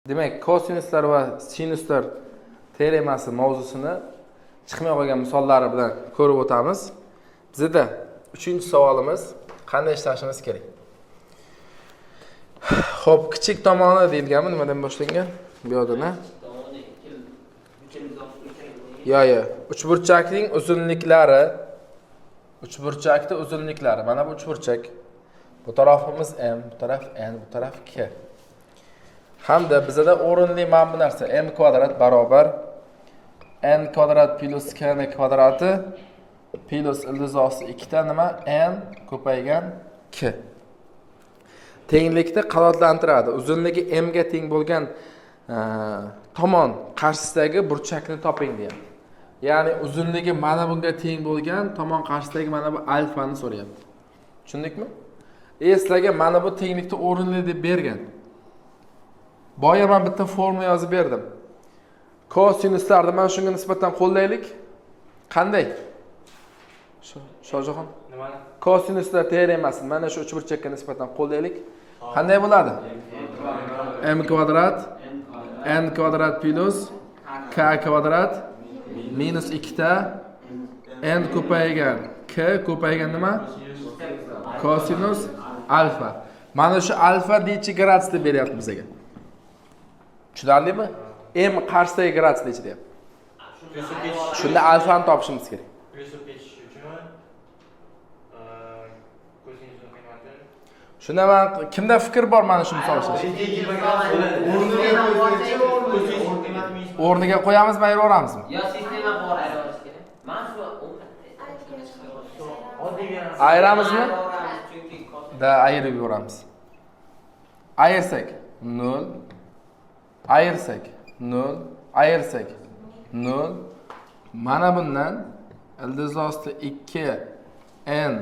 Demak, kosinuslar va sinuslar teoremasi mavzusini chiqmay qolgan misollari bilan ko'rib o'tamiz. Bizda 3-savolimiz qanday ishlashimiz kerak? Xo'p, kichik tomoni deyilganmi, nimadan boshlangan? Bu yodini. Yo, uchburchakning uzunliklari, uchburchakning uzunliklari. Mana bu uchburchak. Bu tarafimiz m, bu taraf n, bu taraf k. Hamda bizda o'rinli mana bu narsa m kvadrat barobar n kvadrat plus k n kvadrati plus ildizosi 2 ta nima n ko'paygan k. Tenglikni qanoatlantiradi. Uzunligi m ga teng bo'lgan tomon qarshisidagi burchakni toping deyapti. Ya'ni uzunligi mana bunga teng bo'lgan tomon qarshisidagi mana bu alfani so'rayapti. Tushundikmi? Sizlarga mana bu tenglikni o'rinli deb bergan. Boya men bitta formula yozib berdim. Kosinuslarni mana shunga nisbatan qo'llaylik. Qanday? Shohjahon. Nimani? Kosinuslar teoremasini mana shu uchburchakka nisbatan qo'llaylik. Qanday bo'ladi? M kvadrat n kvadrat plus k kvadrat minus 2 ta n ko'paygan k ko'paygan nima? Kosinus alfa. Mana shu alfa necha gradus deb beryapti bizga. Tushunarlimi? M qarshisidagi gradus necha deyapti. Shunda alfani topishimiz kerak. Shunda men kimda fikr bor mana shu misol ishlash? O'rniga qo'yamizmi, ayiraveramizmi? Yo, sistema bor ayirish kerak. Men shu Ayiramizmi? chunki Da ayirib yuboramiz. Ayirsak 0, ayirsak 0, ayirsak 0. Mana bundan ildizosda 2 n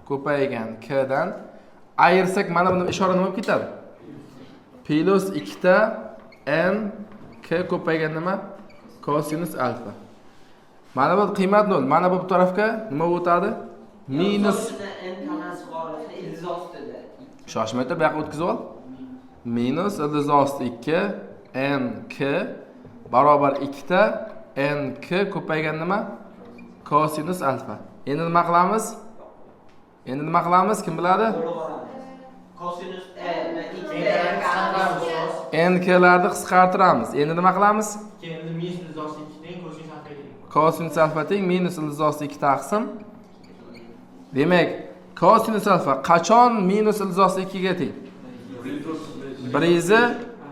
ko'paygan k dan ayirsak mana buni ishora nima bo'lib ketadi? Plus 2 ta n k ko'paygan nima? Kosinus alfa. Mana bu qiymat 0. Mana bu tarafga nima o'tadi? Minus shoshmaydi, bu yoqqa o'tkazib ol. Minus ildizosda 2 n k barobar 2 ta n k ko'paygan nima? Kosinus alfa. Endi nima qilamiz? Endi nima qilamiz? Kim biladi? kosinus n klarni qisqartiramiz. Endi nima qilamiz? Endi minus ildizosi 2 teng kosinus alfa teng. Kosinus alfa teng minus ildizosi 2 taqsim. Demak, kosinus alfa qachon minus ildizosi 2 ga teng?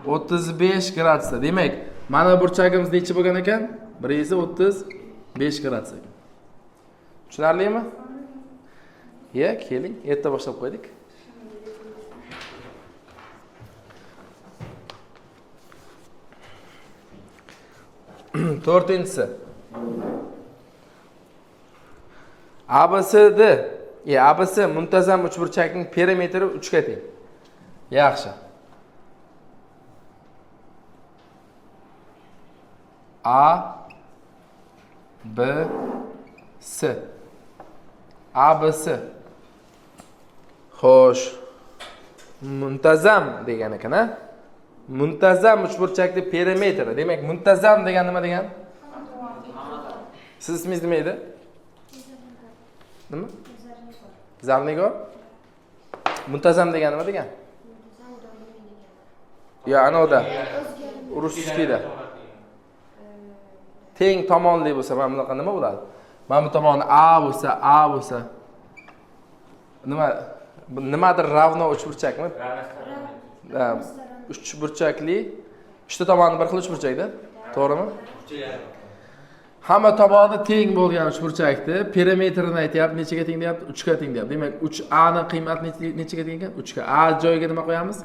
135 gradusda. Demak, mana burchagimiz necha bo'lgan ekan? 135 gradus ekan. Tushunarlimi? Ya, keling, erta boshlab qo'ydik. To'rtinchisi. ABCD, ABC muntazam uchburchakning perimetri 3 ga teng. Yaxshi. A B C ABC. Xo'sh. Muntazam degan ekan, a? Muntazam uchburchakning perimetri. Demak, muntazam degan nima degan? Siz ismingiz nima edi? Nima? Zarnigor. Muntazam degan nima degan? Ya, anoda. Ruskida. Teng tomonli bo'lsa, mana bunaqa nima bo'ladi? Mana bu tomoni A bo'lsa. Nimadir ravno uchburchakmi? Uchburchakli. Uchta tomoni bir xil uchburchakda, to'g'rimi? Hamma tomoni teng bo'lgan uchburchakni perimetrini aytyapti, nechaga teng deyapti? 3 ga teng deyapti. Demak, 3a ning qiymati nechaga teng ekan? 3 ga. A joyiga nima qo'yamiz?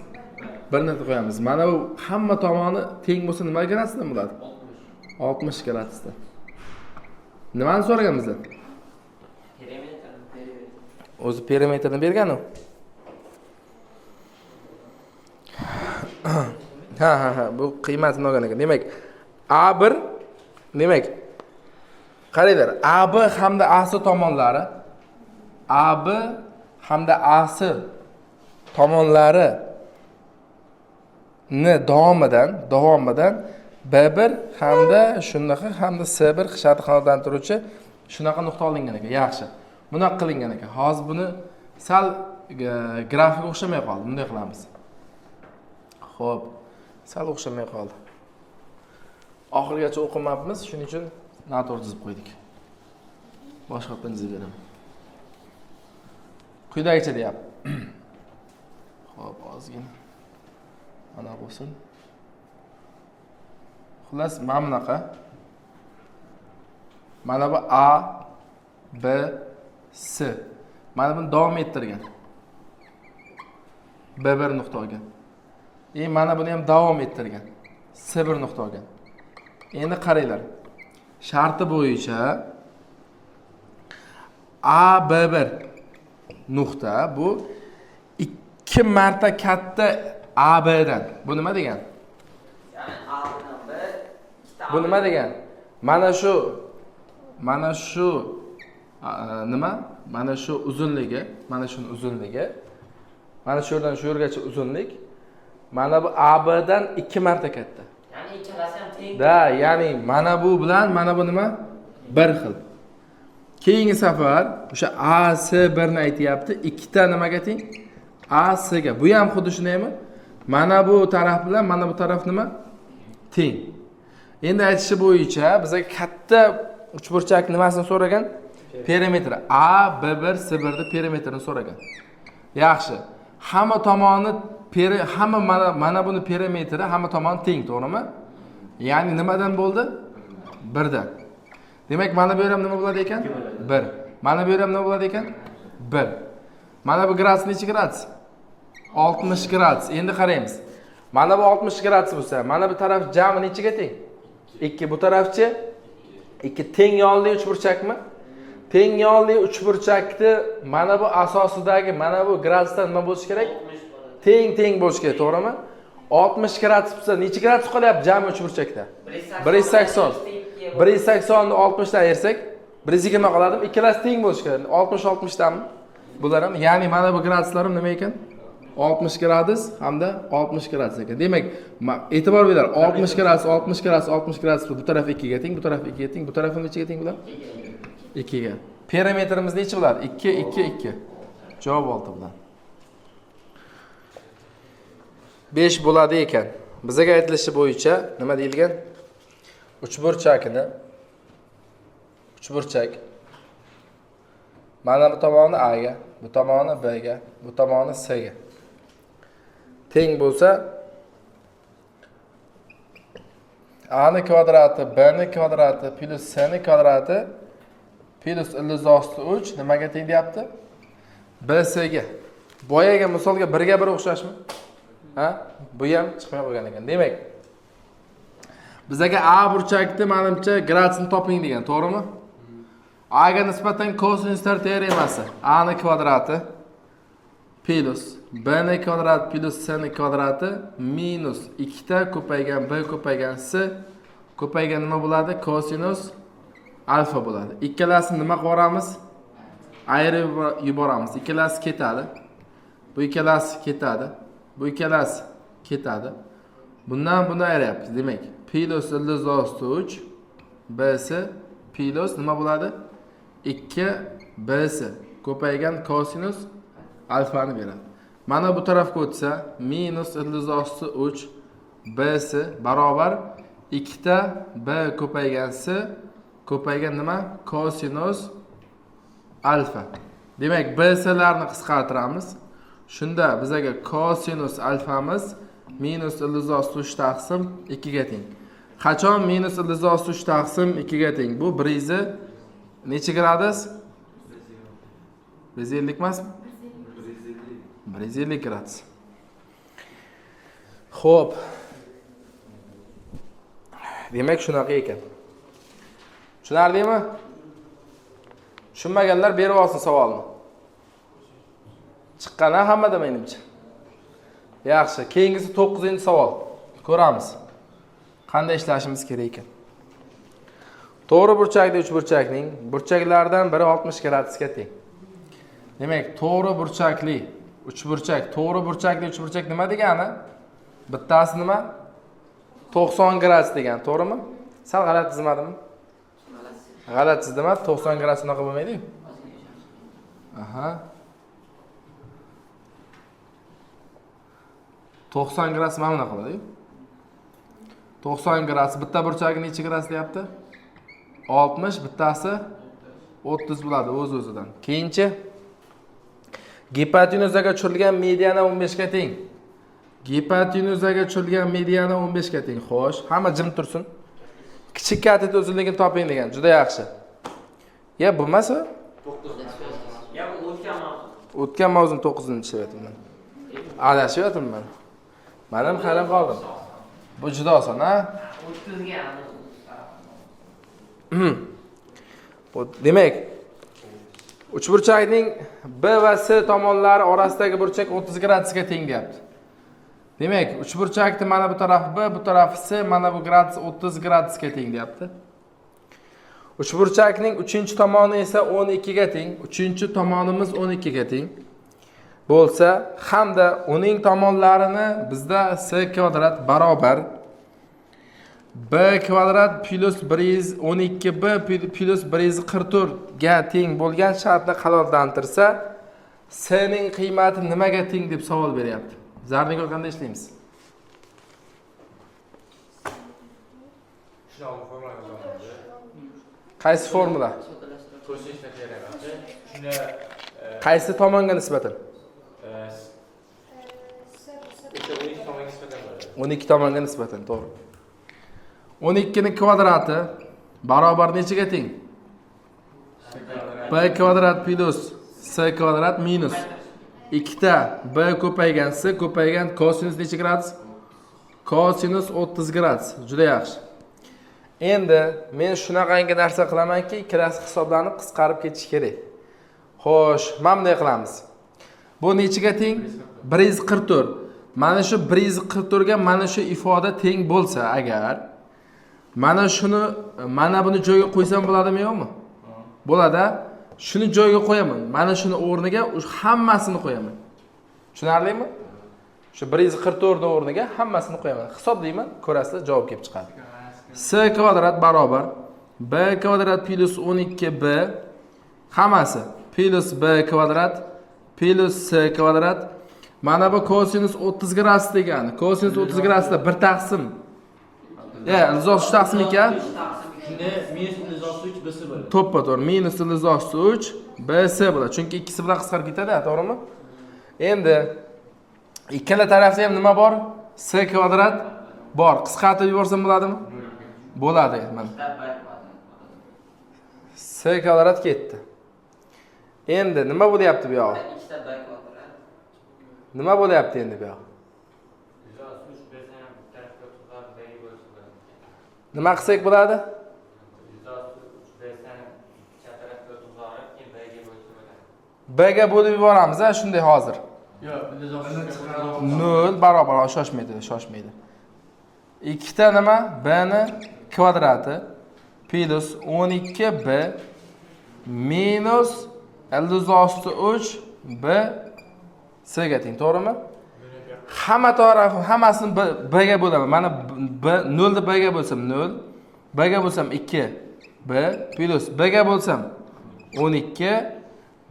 1 ni qo'yamiz. Mana bu hamma tomoni teng bo'lsa nima gradusda bo'ladi? 60 gradusda. Nimani so'ragan bizdan? O'zi perimetrni bergan-ku. Ha, bu qiymatini olgan ekan. Demak, A1 demak qaranglar, AB hamda AC tomonlari AB hamda AC tomonlari ni davomidan B1 hamda shunaqa hamda C1 shart qanoatlantiruvchi shunaqa nuqta olingan ekan. Yaxshi. Bunaqa qilingan ekan. Hozir buni sal grafiga o'xshamay qoldi. Bunday qilamiz. Xo'p, sal o'xshamay qoldi. Oxirigacha o'qimabmiz, shuning uchun noto'g'ri chizib qo'ydik. Boshqatdan chizib beraman. Quyidagicha deyapti. Xo'p, ozgina mana bo'lsin. Xullas, mana bunaqa. Mana bu A, B, C. Mana buni davom ettirgan. B1 nuqta olgan. Mana buni ham davom ettirgan. C1 nuqta olgan. Endi qaranglar. Sharti bo'yicha A, B1 nuqta bu 2 marta katta ABdan. Bu nima degan? Ya'ni A bilan B, ikkita Bu nima degan? Mana shu nima? Mana shu uzunligi, mana shuni uzunligi. Mana shu yerdan shu yergacha uzunlik. Mana bu ABdan 2 marta katta. Ya'ni ikkalasi ham teng. Da, ya'ni mana bu bilan mana bu nima? Bir xil. Keyingi safar o'sha AC1 ni aytayapti, ikkita nimaga teng? AC ga. Bu ham xuddi shundaymi? Mana bu taraf bilan mana bu taraf nima? Teng. Endi aytishi bo'yicha bizga katta uchburchak nimasini so'ragan? Perimetri. A, B1, C1 ni perimetrini so'ragan. Yaxshi. Hamma tomoni hamma mana buni perimetri hamma tomoni teng, to'g'rimi? Ya'ni nimadan bo'ldi? 1 dan. Demak, mana bu ham nima bo'ladi ekan? 1. Mana bu ham nima bo'ladi ekan? 1. Mana bu gradus necha gradus? 60 gradus. Endi qaraymiz. Mana bu 60 gradus bo'lsa, mana bu taraf jami nechaga teng? 2. Bu tarafchi 2 teng yonli uchburchakmi? Teng yonli uchburchakni mana bu asosidagi mana bu gradusdan nima bo'lishi kerak? Teng bo'lishi kerak, to'g'rimi? 60 gradus bo'lsa, necha gradus qolyapti jami uchburchakda? 180. 180 ni 60 dan ayirsak, 120 qoladimi? Ikkalasi teng bo'lishi kerak. 60 danmi? Bular ham, ya'ni mana bu graduslarim nima ekan? 60 gradus hamda 60 gradus ekan. Demak, e'tibor beringlar, 60 gradus, 60 gradus, 60 gradus bu taraf 2 ga teng, bu taraf 2 ga teng, bu taraf nechaga teng bular? 2 ga. Perimetrimiz necha bo'ladi? 2, 2, 2. Javob 6 bilan. 5 bo'ladi ekan. Bizga aytilishi bo'yicha nima deyilgan? Uchburchak mana bu tomoni A ga, bu tomoni B ga, bu tomoni C ga teng bo'lsa, A ni kvadrati, B ni kvadrati plus C ni kvadrati plus ildiz osti 3 nimaga teng deyapti? BC ga. Boyaga misolga 1 ga 1 o'xshashmi? Ha? Bu ham chiqmay qolgan ekan. Demak, bizga A burchakni menimcha gradusini toping degan, to'g'rimi? A ga nisbatan kosinuslar teoremasi. A ni kvadrati plus B ni kvadrat plus C ni kvadrati minus 2 ta ko'paygan B ko'paygan C ko'paygan nima bo'ladi? Kosinus alfa bo'ladi. Ikkalasini nima qilamiz? Ayirib yuboramiz. Ikkalasi ketadi. Bu ikkalasi ketadi. Bu ikkalasi ketadi. Bundan buni ayiramiz. Demak, plus ildiz osti 3 BC plus nima bo'ladi? 2 BC ko'paygan kosinus alfani beradi. Mana bu tarafga o'tsa, minus ildiz osti 3 BC barobar 2 ta B ko'paygan C ko'paygan nima? Kosinus alfa. Demak, BC'larni qisqartiramiz. Shunda bizga kosinus alfamiz minus ildiz osti 3 taqsim 2 ga teng. Qachon minus ildiz osti 3 taqsim 2 ga teng? Bu 1 necha gradus? 150 emasmi? 150 gradus. Xo'p. Demak, shunaqa ekan. Tushunardingmi? Tushunmaganlar berib olsin savolni. Chiqqana hammada menimcha. Yaxshi, keyingisi 9-savol. Ko'ramiz. Qanday ishlashimiz kerak ekan. To'g'ri burchakli uchburchakning burchaklaridan biri 60 gradusga teng. Demak, to'g'ri burchakli uchburchak nima degani? Bittasi nima? 90 gradus degan, to'g'rimi? Sal g'alati chizmadimmi? G'alati chizdimmi? 90 gradus unaqa bo'lmaydi-ku. Aha. 90 gradus mana bunaqa bo'ladi-ku. 90 gradus bitta burchagi necha gradus deyapti? 60, bittasi 30 bo'ladi o'z-o'zidan. Keyinchi gipotenuzaga tushirilgan mediana 15 ga teng. Gipotenuzaga tushirilgan mediana 15 ga teng. Xo'sh, hamma jim tursin. Kichik katet uzunligini toping degan. Juda yaxshi. Ya bo'lmasa? Ya bu o'tgan mavzu. O'tgan mavzuni 9-ishlayapman. Adashyapman. Men ham hayron qoldim. Bu juda oson, ha? 30 ga Demak, uchburchakning B va C tomonlari orasidagi burchak 30 gradusga teng deyapti. Demak, uchburchakning mana bu tarafi B, bu tarafi C, mana bu gradus 30 gradusga teng deyapti. Uchburchakning 3-tomoni esa 12 ga teng. 3-tomonimiz 12 ga teng bo'lsa, hamda uning tomonlarini bizda C kvadrat barobar B kvadrat plus 112B plus 144 ga teng bo'lgan shartni qanoatlantirsa, C ning qiymati nimaga teng deb savol beryapti. Zarniga qanday ishlaymiz? Qaysi formula? Qaysi tomonga nisbatan? 12 tomonga nisbatan, to'g'ri. 12 ning kvadrati barobar nechaga teng? B kvadrat plus C kvadrat minus 2 ta B ko'paygan C ko'paygan kosinus necha gradus? Kosinus 30 gradus. Juda yaxshi. Endi men shunaqangi narsa qilamanki, ikkalasi hisoblanib qisqarib ketishi kerak. Xo'sh, mana bunday qilamiz. Bu nechaga teng? 144. Mana shu 144 ga mana shu ifoda teng bo'lsa agar mana buni joyga qo'ysam bo'ladimi yo'qmi? Bo'ladi. Shuni joyga qo'yaman. Mana shuni o'rniga hammasini qo'yaman. Tushunarlimi? Shu 144 o'rniga hammasini qo'yaman. Hisoblayman, ko'rasiz, javob kelib chiqadi. C kvadrat barobar B kvadrat plus 12B hammasi plus B kvadrat plus C kvadrat. Mana bu kosinus 30 gradus degani. Kosinus 30 gradusda 1 taqsim. Ildizosi 3 taqsim ekan. Shunda minus ildizosi 3 BC bo'ladi. To'ppa-to'g'ri minus ildizosi 3 BC bo'ladi. Chunki ikkisi bilan qisqarib ketadi, to'g'rimi? Endi ikkala tarafda ham nima bor? C kvadrat bor. Qisqartirib yuborsam bo'ladimi? Bo'ladi, mana. C kvadrat ketdi. Endi nima bo'lyapti bu yoq? Nima bo'lyapti endi bu yoq? Nima qilsak bo'ladi? B ga bo'lib yuboramiz, shunday hozir. Yo'q, ildizosi 0 barobar, shoshmaydi. Ikkita nima? B ni kvadrati plus 12B minus ildizosi 3B C ga teng, to'g'rimi? Hamma tarafi, hammasini B ga bo'laman. Mana B 0 ni B ga bo'lsam 0, B ga bo'lsam 2, B plus B ga bo'lsam 12,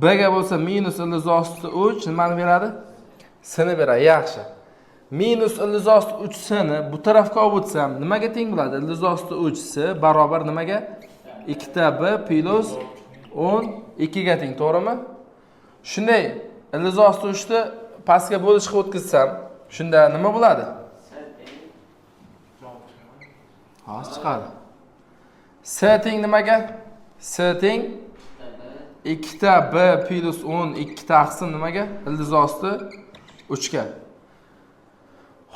B ga bo'lsa minus ildizosi 3 nimani beradi? C ni beradi. Yaxshi. Minus ildizosi 3 C ni bu tarafga olib o'tsam nimaga teng bo'ladi? Ildizosi 3 C barobar nimaga? 2 ta B plus 12 ga teng, to'g'rimi? Shunday ildizosi 3 ni pastga bo'lishga o'tkazsam, shunda nima bo'ladi? Hozir chiqadi. C teng nimaga? C teng 2 ta B plus 12 taqsim nimaga? Ildizosi 3 ga.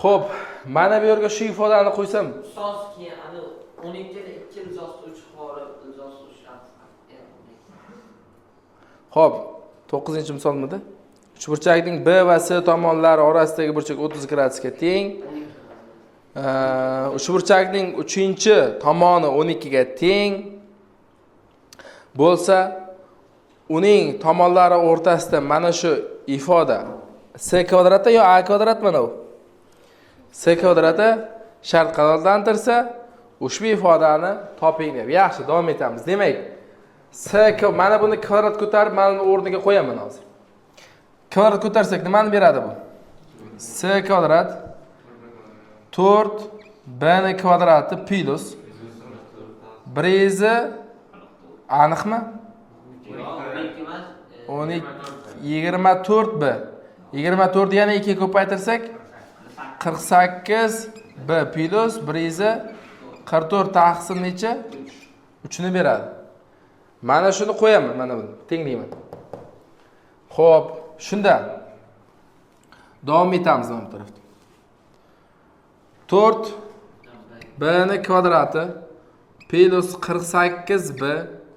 Xo'p, mana bu yerga shu ifodani qo'ysam, Ustoz keyin ana 12 da 2 ildizosi 3 xorib, ildizosi 3 Xo'p, 9-misolmidi? Uchburchakning B va C tomonlari orasidagi burchak 30 gradusga teng. Uchburchakning 3-tomoni 12 ga teng bo'lsa, uning tomonlari o'rtasida mana shu ifoda C kvadratda yo A kvadrat mana u. s kvadrati shart qanoatlantirsa, ushbu ifodani toping deb. Yaxshi, davom etamiz. Demak, mana buni kvadrat ko'tarib, mana o'rniga qo'yaman hozir. Kvadrat ko'tarsak nimani beradi bu? S kvadrat 4 b ni kvadrati plus 1 aniqmi? 12 24 b. 24 yana 2 ga ko'paytirsak 48 b plus 1 44 taqsim necha? 3 ni beradi. Mana shuni qo'yaman, mana buni tenglayman. Xo'p, shunda davom etamiz mana bu tarafda. 4 b ni kvadrati plus 48 b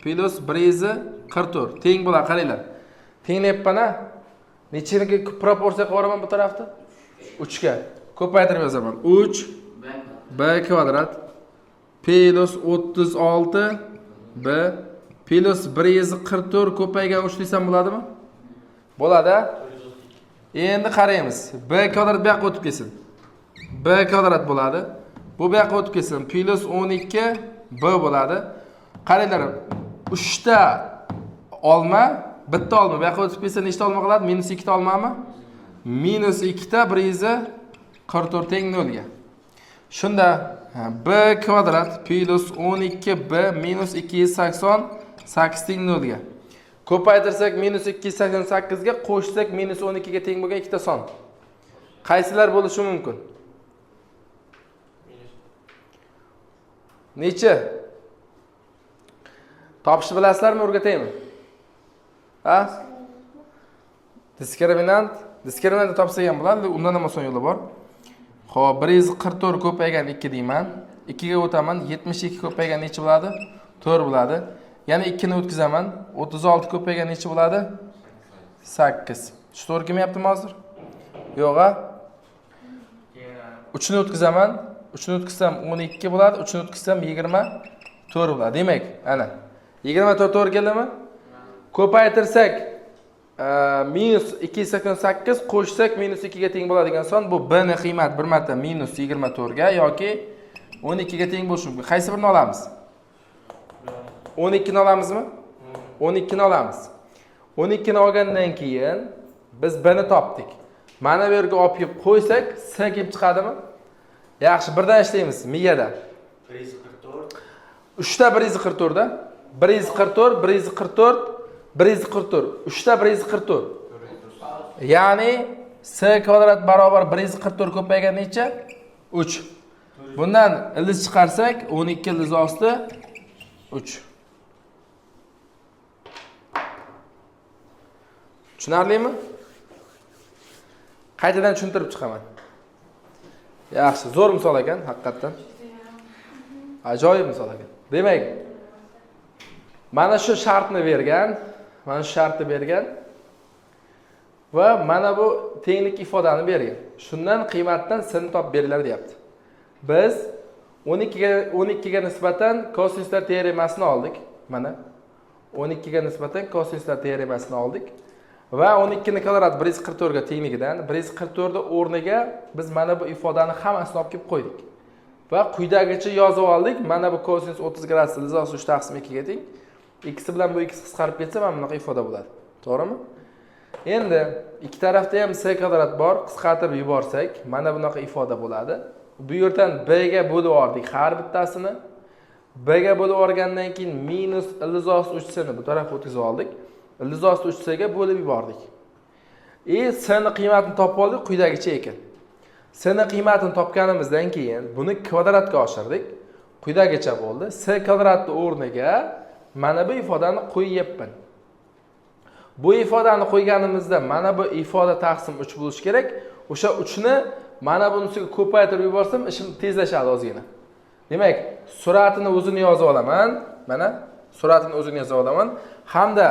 plus 1 44 teng bo'ladi, qaranglar. Tenglayapman-a? Nechiniga proporsiya qo'raman bu tarafda? 3 ga. Ko'paytirib yozaman. 3 b kvadrat plus 36 b plus 144 ko'paygan 3 desam bo'ladimi? Bo'ladi. Endi qaraymiz. B kvadrat bu yoqqa o'tib kelsin. B kvadrat bo'ladi. Bu yoqqa o'tib kelsin. Plus 12 b bo'ladi. Qaranglar. 3 ta olma, bitta olma bu yoqqa o'tib kelsa nechta olma qoladi? Minus 2 ta olmami? Minus 2 ta 144 teng 0 ga. Shunda b kvadrat plus 12 b minus 288 teng 0 ga. Ko'paytirsak minus 288 ga, qo'shsak minus 12 ga teng bo'lgan ikkita son. Qaysilar bo'lishi mumkin? Necha? Topishni bilasizlarmi, o'rgataymi? Ha? Diskriminant topsak ham bo'ladi, undan ham oson yo'li bor. Xo'p, 144 ko'paygan 2 deyman. 2 ga o'taman, 72 ko'paygan necha bo'ladi? 4 bo'ladi. Yana 2 ni o'tkazaman. 36 ko'paygan necha bo'ladi? 8. Shu to'g'ri kelmayaptimi hozir? Yo'q-a? 3 ni o'tkazaman. 3 ni o'tkazsam 12 bo'ladi. 3 ni o'tkazsam 24 bo'ladi. Demak, ana 24 to'g'ri keldimi? Ko'paytirsak minus 288 qo'shsak minus 2 ga teng bo'ladigan son, bu b ni qiymat bir marta minus 24 ga yoki 12 ga teng bo'lishi mumkin. Qaysi birini olamiz? 12 ni olamizmi? 12 ni olamiz. 12 ni olgandan keyin biz b ni topdik. Mana bu yerga olib kelib qo'ysak, s kelib chiqadimi? Yaxshi, birdan ishlaymiz miyada. 3 ta 144 da. 144, 144, 144. 3 ta 144. Ya'ni s kvadrat barobar 144 ko'paygan necha? 3. Bundan ildiz chiqarsak 12 ildiz osti 3. Tushunarlimi? Qaytadan tushuntirib chiqaman. Yaxshi, zo'r misol ekan, haqiqatan. Ajoyib misol ekan. Demak, mana shu shartni bergan, va mana bu tenglik ifodani bergan. Shundan qiymatdan s ni topib beringlar deyapti. Biz 12 ga nisbatan kosinuslar teoremasini oldik. Mana 12 ga nisbatan kosinuslar teoremasini oldik. Va 12 ni kvadrat 144 ga tengligidan 144 ni o'rniga biz mana bu ifodani hammasini olib kelib qo'ydik. Va quyidagicha yozib oldik. Mana bu kosinus 30 gradus ildiz 3 taqsim 2 ga teng. Ikkisi bilan bu ikkisi qisqarib ketsa mana bunaqa ifoda bo'ladi. To'g'rimi? Endi ikki tarafda ham s kvadrat bor, qisqartirib yuborsak, mana bunaqa ifoda bo'ladi. Bu yerdan b ga bo'lib oldik har bittasini. B ga bo'lib olgandan keyin minus ildiz 3 ni bu tarafga o'tkazib oldik. Ildiz 3 ga bo'lib yubordik. S ni qiymatini topib oldik, quyidagicha ekan. S ni qiymatini topganimizdan keyin buni kvadratga oshirdik. Quyidagicha bo'ldi. S kvadratni o'rniga mana bu ifodani qo'yyapman. Bu ifodani qo'yganimizda mana bu ifoda taqsim 3 bo'lishi kerak. O'sha 3 ni mana bunisiga ko'paytirib yuborsam, ishim tezlashadi ozgina. Demak, sur'atini o'zini yozib olaman. Mana sur'atini o'zini yozib olaman. Hamda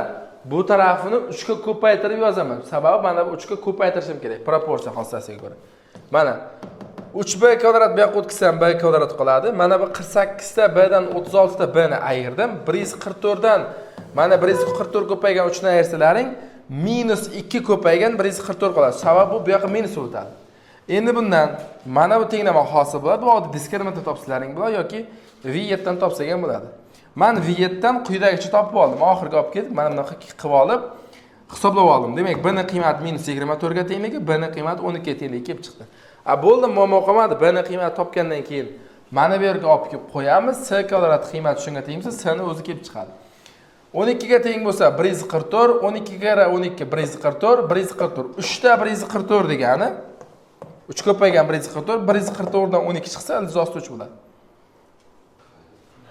bu tarafini 3 ga ko'paytirib yozaman. Sababi mana bu 3 ga ko'paytirishim kerak proporsiya xossasiga ko'ra. Mana 3b kvadrat bu yoqqa o'tkazsam b kvadrat qoladi. Mana bu 48 ta b dan 36 ta b ni ayirdim. 144 dan mana 144 ko'paygan 3 ni ayirsalaring minus 2 ko'paygan 144 qoladi. Sababi bu yoqqa minus o'tadi. Endi bundan mana bu tenglama hosil bo'ladi. Bu oddiy diskriminator topsalaring bo'ladi yoki V7 dan topsak ham bo'ladi. Men V7 dan quyidagicha topib oldim. Oxirgi olib kelib, mana bunaqa qilib olib hisoblab oldim. Demak, b ning qiymati -24 ga tengligi, b ning qiymati 12 ga tengligi kelib chiqdi. Bo'ldi, muammo qolmadi. B ning qiymati topgandan keyin mana bu yerga olib kelib qo'yamiz. S kvadrat qiymati shunga teng bo'lsa, S ni o'zi kelib chiqadi. 12 ga teng bo'lsa 144, 12 ga 12 144, 144. 3 ta 144 degani 3 ko'paygan 144, 144 dan 12 chiqsa, ildiz osti 3 bo'ladi.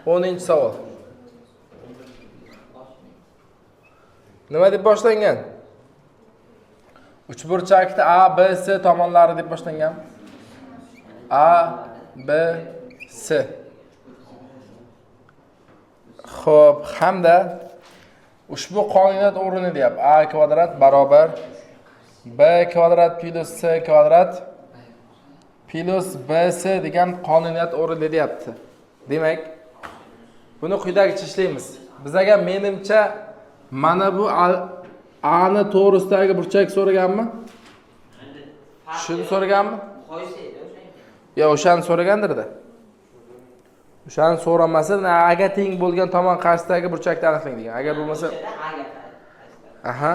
10-savol. Nima deb boshlangan? Uchburchakda A, B, C tomonlari deb boshlangan. A, B, C. Xo'p, hamda ushbu qonuniyat o'rnini deyapti. A kvadrat barobar B kvadrat plus C kvadrat plus BC degan qonuniyat o'rnini deyapti. Demak, buni quyidagicha ishlaymiz. Bizga menimcha mana bu A ni to'g'risidagi burchak so'raganmi? Shuni so'raganmi? Yo, o'shani so'ragandir-da. O'shani so'ramasa, A ga teng bo'lgan tomon qarshisidagi burchakni aniqlang degan. Agar bo'lmasa aha.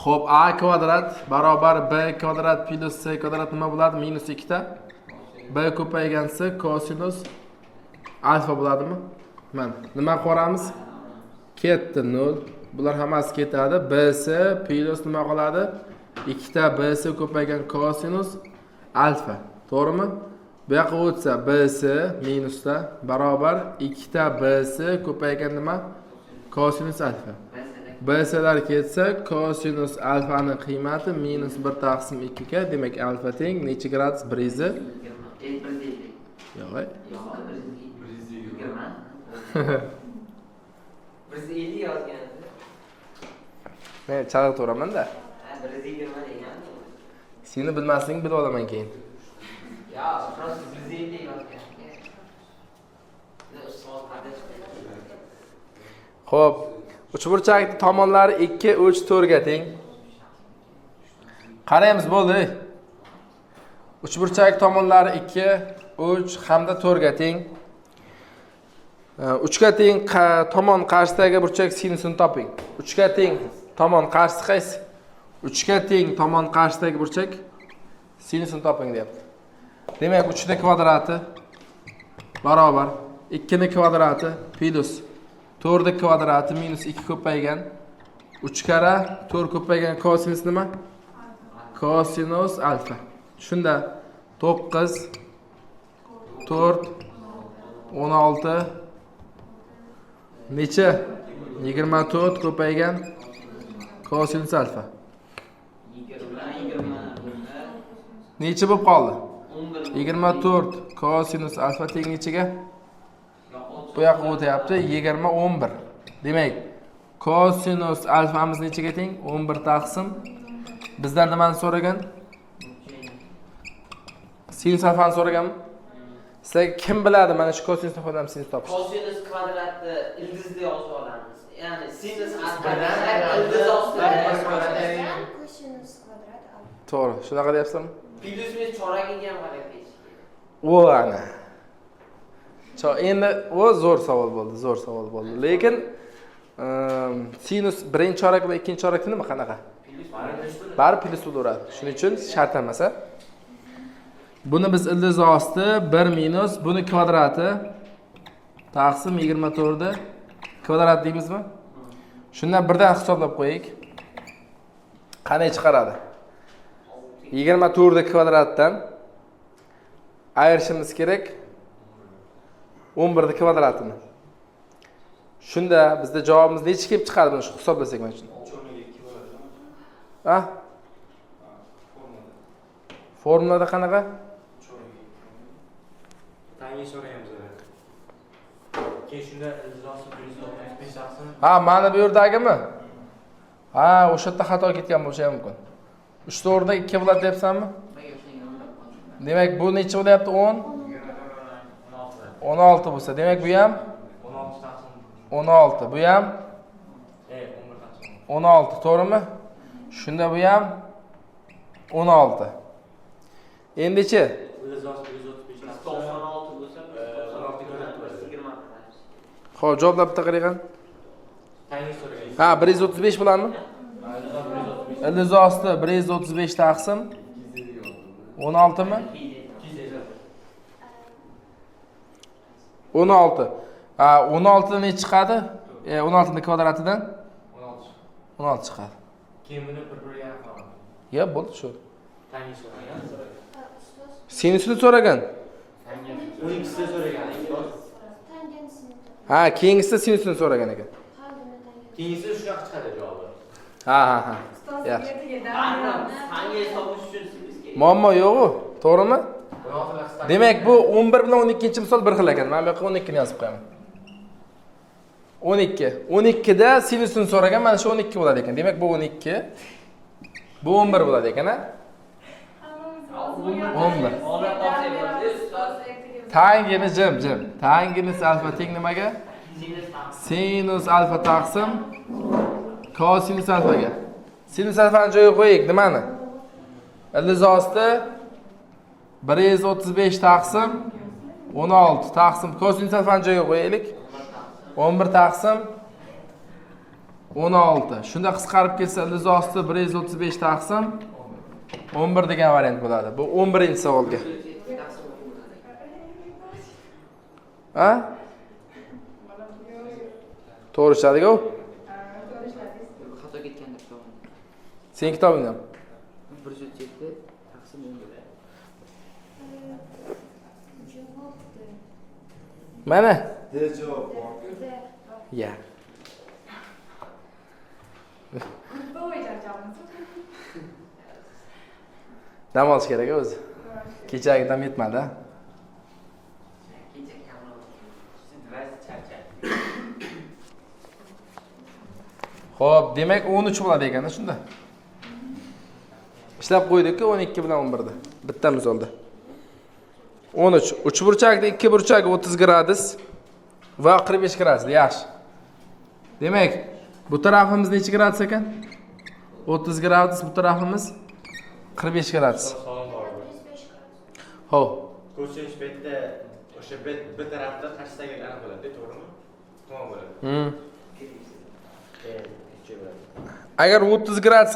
Xo'p, A kvadrat barobar B kvadrat plus C kvadrat nima bo'ladi? -2 ta. B ko'paygan C kosinus alfa bo'ladimi? Mana nima ko'ramiz? Ketdi 0. Bular hammasi ketadi. BC plus nima qoladi? 2 ta BC ko'paygan kosinus alfa. To'g'rimi? Bu yoqqa o'tsa BC minusda barobar 2 ta BC ko'paygan nima? Kosinus alfa. BC'lar ketsa kosinus alfaning qiymati -1 taqsim 2 ga, demak alfa teng necha gradus? 120. Yo'q. 150 yozgan. Men chalg'ib to'raman-da. 120 degan. Seni bilmasliging bilib olaman keyin. Ya, просто 150 yozgan. Xo'p, uchburchakning tomonlari 2, 3, 4 ga teng. Qaraymiz, bo'ldi. Uchburchak tomonlari 2, 3 hamda 4 ga teng. 3 ga teng tomon qarshisidagi burchak sinusini toping. 3 ga teng tomon qarshisi qaysi? 3 ga teng tomon qarshisidagi burchak sinusini toping deyapti. Demak, 3 ning kvadrati barobar 2 ning kvadrati plus 4 ning kvadrati minus 2 ko'paygan 3 kara 4 ko'paygan kosinus nima? Kosinus alfa. Shunda 9 4 16 necha? 24 ko'paygan kosinus alfa. Necha bo'lib qoldi? 24 kosinus alfa teng nechaga? Bu yoqqa o'tyapti 20 11. Demak, kosinus alfamiz nechaga teng? 11 taqsim. Bizdan nimani so'ragan? Sinus alfani so'raganmi? Sizlar kim biladi mana shu kosinusni foydalanib sinus topishni? Kosinus kvadratni ildizda yozib olamiz. Ya'ni sinus alfadan ildiz ostida Kosinus kvadrat alfa. To'g'ri. Shunaqa deyapsizmi? plus minus choragiga ham qarab kechish. O ana. Endi o zo'r savol bo'ldi, zo'r savol bo'ldi. Lekin sinus birinchi chorak va ikkinchi chorakda nima qanaqa? Bari plus bo'laveradi. Shuning uchun shart emasa. Buni biz ildiz osti 1 minus buni kvadrati taqsim 24 kvadrat deymizmi? Shundan birdan hisoblab qo'yaylik. Qanday chiqaradi? 24 kvadratdan ayirishimiz kerak 11 kvadratini. Shunda bizda javobimiz necha kelib chiqadi buni hisoblasak mana shuni. Ha? Formulada qanaqa? Tangi so'raymiz. Keyin shunda ildizosi +95 taqsim. Ha, mana bu yerdagimi? Ha, o'sha yerda xato ketgan bo'lishi mumkin. 3 o'rniga 2 bo'ladi deyapsanmi? Demak, bu necha bo'lyapti? 10? 16 bo'lsa, demak bu ham 16 taqsim. 16. Bu ham 11 taqsim. 16, to'g'rimi? Shunda bu ham 16. Endichi ildiz osti 135 taqsim. 96 bo'lsa, 16 kvadrat. 20 qaraymiz. Xo'p, javoblar bitta qaraygan. Tangi so'ragan. Ha, 135 bo'ladimi? Ildiz osti 135 taqsim 16 mi? 16. Ha, 16 ne chiqadi? 16 ning kvadratidan 16. 16 chiqadi. Keyin buni bir-biriga aniqlamiz. Ya, bo'ldi shu. Tangi so'ragan. Sinusini so'ragan. 12 so'ragan. Tangentsini. Ha, keyingisida sinusini so'ragan ekan. Keyingisi shunaqa chiqadi javobi. Ha. Yaxshi. Tangi topish uchun sizga Muammo yo'q-ku, to'g'rimi? 16 laqsdan. Demak, bu 11 bilan 12-misol bir xil ekan. Men bu yoqqa 12 ni yozib qo'yaman. 12. 12 da sinusini so'ragan, mana shu 12 bo'ladi ekan. Demak, bu 12. Bu 11 bo'ladi ekan, ha? 11. Olat topsa bo'ladi. Tangini jim. Tanginus alfa teng nimaga? Sinus taqsim. Sinus alfa taqsim kosinus alfaga. Sinus alfani joyiga qo'ying, nimani? Ildiz osti 135 taqsim 16 taqsim kosinus alfani joyiga qo'yaylik. 11 taqsim 16. Shunda qisqarib ketsa ildiz osti 135 taqsim 11 degan variant bo'ladi. Bu 11-savolga. Ha? To'g'ri ishlading-ku? Xato ketgan deb to'g'ri. Sen kitobingdan. 107 taqsim 11. Mana. D javob bor. Ya. Dam olish kerak o'zi. Kechagi dam yetmadi. Kecha kamroq. Siz vazn charchadi. Xo'p, demak 13 bo'ladi ekan shunda. Ishlab qo'ydik-ku 12 bilan 11 da. Bitta misolda. 13. 3 burchakda 2 burchak 30 gradus va 45 gradus. Yaxshi. Demak, bu tarafimiz necha gradus ekan? 30 gradus, bu tarafimiz 45 gradus. Savol bor. Xo'p. Ko'chirish paytida o'sha bir tarafda qarshidagi aniq bo'ladi, to'g'rimi? Tamom bo'ladi. Agar 30 gradus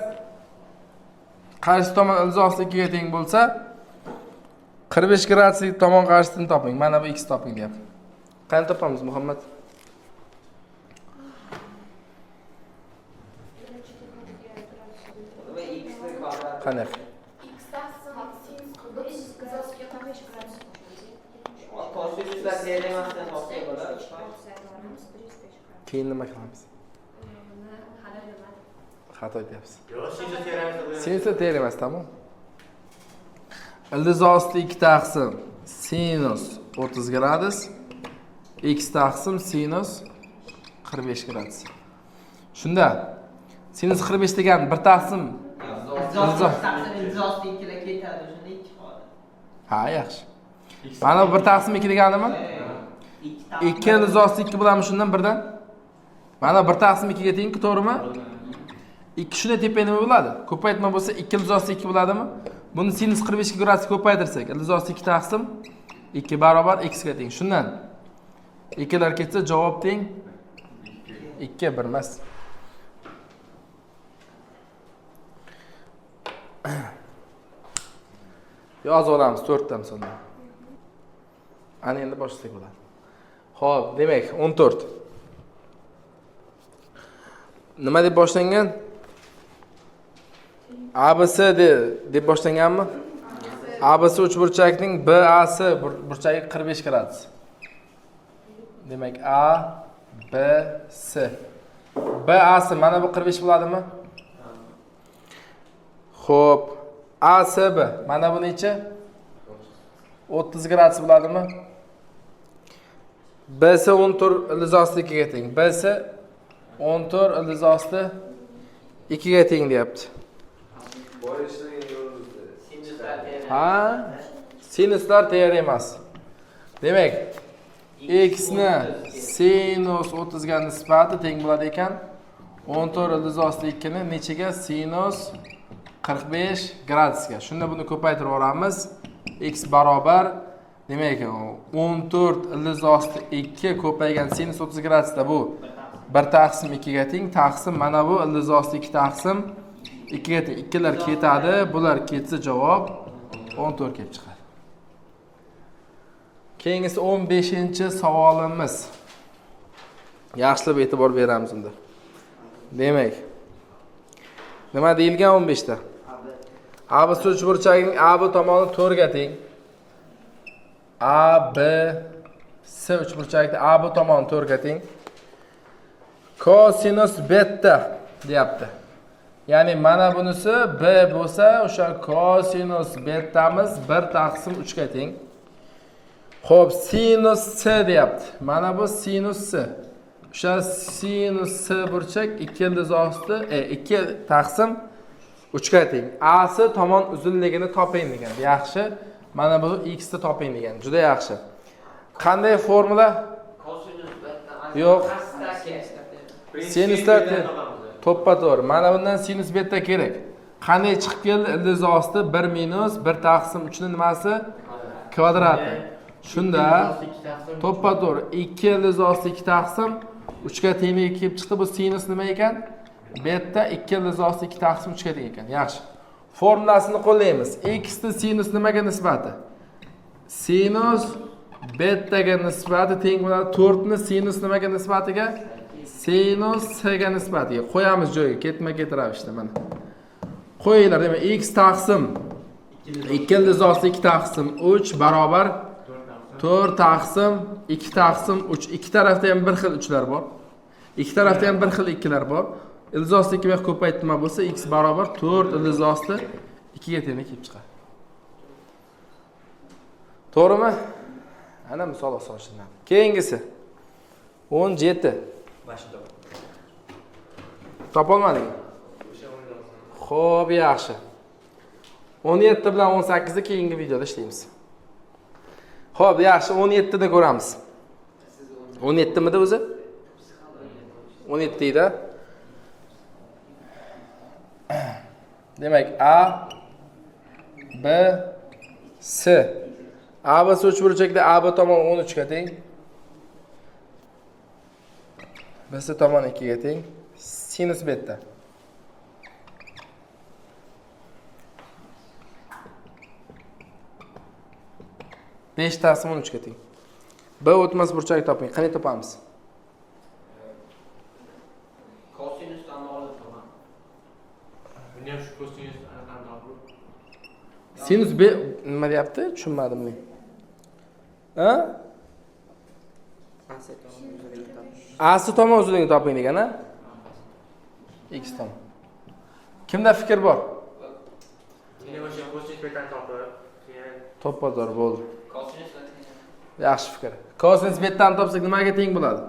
qarshi tomon ildiz ostiga 2 ga teng bo'lsa, 45 graduslik tomon qarshisini toping. Mana bu x toping deyapti. Qani topamiz, Muhammad? Va x ni kvadrat. Qani? Kosinuslar teoremasini topsa bo'ladi. Keyin nima qilamiz? Xato aytyapsiz. Yo'q, sinus teoremasida Sinus teoremas, tamom. Ildiz osti 2 taqsim sinus 30 gradus, x taqsim sinus 45 gradus. Shunda sinus 45 degan bir taqsim Ildiz osti 2 ga ketadi, shunda 2 qoladi. ha, yaxshi. Mana bu bir taqsim 2 deganimi? 2 ildiz osti 2 bo'lami shundan birdan? Mana bir taqsim 2 ga teng-ku, to'g'rimi? 2 shunda tepa nima bo'ladi? Ko'paytma bo'lsa 2 ildiz osti 2 bo'ladimi? Buni sinus 45 gradus ko'paytirsak, ildiz osti 2 taqsim 2 barobar x ga teng. Shundan 2 lar ketsa javob teng 2 1 emas. Yozib olamiz 4 ta misolda. Ana endi boshlasak bo'ladi. Xo'p, demak 14. Nima deb boshlangan? ABC deb boshlanganmi? ABC uchburchakning BAC burchagi 45 gradus. Demak A B C. BAC mana bu 45 bo'ladimi? Xo'p, ACB mana bu necha? 30 gradus bo'ladimi? BC 14 ildiz osti 2 ga teng. BC 14 ildiz osti 2 ga teng deyapti. Boy ishlagan yo'limizda. Sinuslar teoremas. Ha? Sinuslar teoremas. Demak, x ni sinus 30 ga nisbati teng bo'ladi ekan. 14 ildiz osti 2 ni nechaga? Sinus 45 gradusga. Shunda buni ko'paytirib yuboramiz. X barobar demak 14 ildiz osti 2 ko'paygan sinus 30 gradusda bu 1 taqsim 2 ga teng. Taqsim mana bu ildiz osti 2 taqsim 2 ga teng. Ikkilar ketadi. Bular ketsa javob 14 kelib chiqadi. Keyingisi 15-savolimiz. Yaxshilab e'tibor beramiz unda. Demak, nima deyilgan 15 ta? AB uchburchagining AB tomoni 4 ga teng. AB S uchburchakda AB tomoni 4 ga teng. Kosinus beta deyapti. Ya'ni mana bunisi B bo'lsa, o'sha kosinus betamiz 1 taqsim 3 ga teng. Xo'p, sinus S deyapti. Mana bu sinus S. O'sha sinus S burchak 2 ildiz osti 2 taqsim 3 ga teng. A S tomon uzunligini toping degan. Yaxshi. Mana bu x ni toping degan. Juda yaxshi. Qanday formula? Kosinus beta. Yo'q. Pastdagi. Sinuslar to'ppa-to'g'ri. Mana bundan sinus beta kerak. Qanday chiqib keldi? Ildiz osti 1 minus 1 taqsim 3 ni nimasi? Kvadrati. Shunda to'ppa-to'g'ri 2 ildiz osti 2 taqsim 3 ga tengligi kelib chiqdi. Bu sinus nima ekan? Beta 2 ildiz osti 2 taqsim 3 ga teng ekan. Yaxshi. Formulasini qo'llaymiz. X ni sinus nimaga nisbati? Sinus betaga nisbati teng bo'ladi. 4 ni sinus nimaga nisbatiga? Sinus S ga nisbatiga. Qo'yamiz joyiga, ketma-ket ravishda mana. Qo'yinglar, demak x taqsim 2 ildiz osti 2 taqsim 3 barobar 4 taqsim 2 taqsim 3. Ikki tarafda ham bir xil 3lar bor. Ikki tarafda ham bir xil 2lar bor. Ildiz osti 2 ga ko'paytirma bo'lsa x barobar 4 ildiz osti 2 ga teng kelib chiqadi. To'g'rimi? Ana misol osonlashtiriladi. Keyingisi 17. Topolmading. Xo'p, yaxshi. 17 bilan 18 ni keyingi videoda ishlaymiz. Xo'p, yaxshi, 17 ni ko'ramiz. 17 mida o'zi? 17 ida. Demak, A B S. A B S uchburchakda A B tomon 13 ga teng. B S tomon 2 ga teng. Sinus beta. Besh taqsim 13 ga teng. B o'tmas burchak toping. Qanday topamiz? Kosinusdan olib to'g'ri. Buni ham shu kosinus aniqlantirib. Sinus B nima deyapti? Tushunmadim men. Ha? A S tomon uzunligini toping degan, ha? X tomon. Kimda fikr bor? Meni o'sha kosinus betani topib, keyin To'ppa-to'g'ri bo'ldi. Kosinus Yaxshi fikr. Kosinus betani topsak nimaga teng bo'ladi?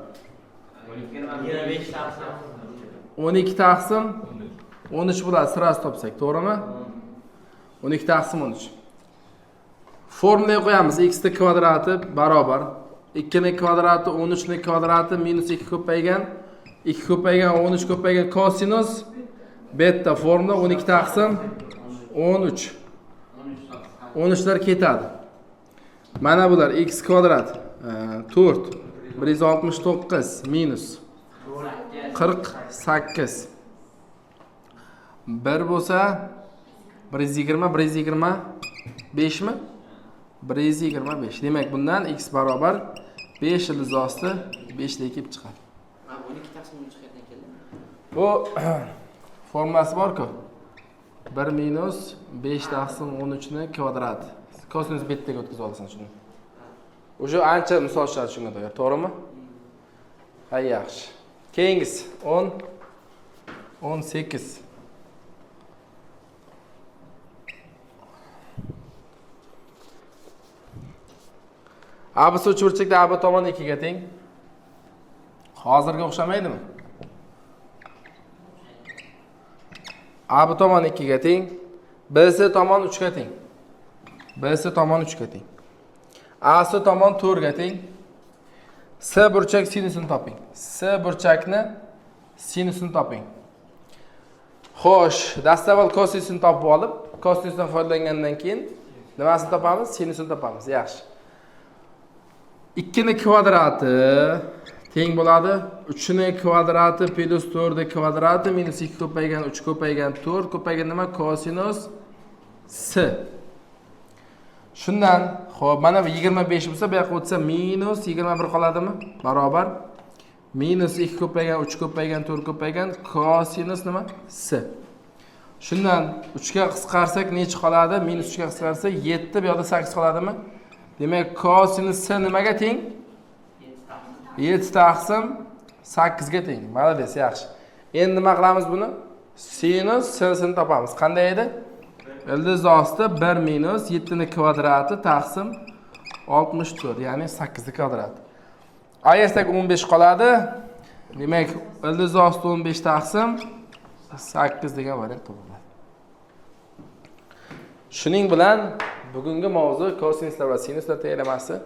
25 taqsim 12 taqsim 13 bo'ladi, sirasi topsak, to'g'rimi? 12 taqsim 13. Formulaga qo'yamiz. X ni kvadrati barobar 2 ni kvadrati 13 ni kvadrati minus 2 ko'paygan 2 ko'paygan 13 ko'paygan kosinus beta formula 12 taqsim 13. 13lar ketadi. Mana bular x kvadrat 4 169 minus 48 1 bo'lsa 120 125 mi? 125. Demak, bundan x barobar 5 ildiz osti 5 deb kelib chiqadi. 12 taqsim 13 ga teng keldi. Bu formulasi bor-ku. 1 minus 5 taqsim 13 ni kvadrat. Kosinus betaga o'tkazib olasan shuni. O'sha ancha misol chiqadi shunga doir, to'g'rimi? Ha, yaxshi. Keyingisi 18. AB uchburchakda AB tomon 2 ga teng. Hozirga o'xshamaydimi? AB tomon 2 ga teng. BS tomon 3 ga teng. BS tomon 3 ga teng. AC tomon 4 ga teng. S burchak sinusini toping. S burchakni sinusini toping. Xo'sh, dastavval kosinusini topib olib, kosinusdan foydalangandan keyin nimasini topamiz? Sinusini topamiz. Yaxshi. 2 ning kvadrati teng bo'ladi 3 ning kvadrati plus 4 ning kvadrati minus 2 ko'paygan 3 ko'paygan 4 ko'paygan nima? Kosinus s. Shundan, xo'p, mana bu 25 bo'lsa, bu yoqqa o'tsa minus 21 qoladimi? Barobar minus 2 ko'paygan 3 ko'paygan 4 ko'paygan kosinus nima? S. Shundan 3 ga qisqarsak necha qoladi? Minus 3 ga qisqarsa 7, bu yoqda 8 qoladimi? Demak, kosinus s nimaga teng? 7 taqsim 8 ga teng. Malades, yaxshi. Endi nima qilamiz buni? Sinus s-ni topamiz. Qanday edi? Ildiz osti 1 minus 7 ning kvadrati taqsim 64, ya'ni 8 ning kvadrati. Ayirsak 15 qoladi. Demak, ildiz osti 15 taqsim 8 degan variant topiladi. Shuning bilan bugungi mavzu kosinuslar va sinuslar teoreması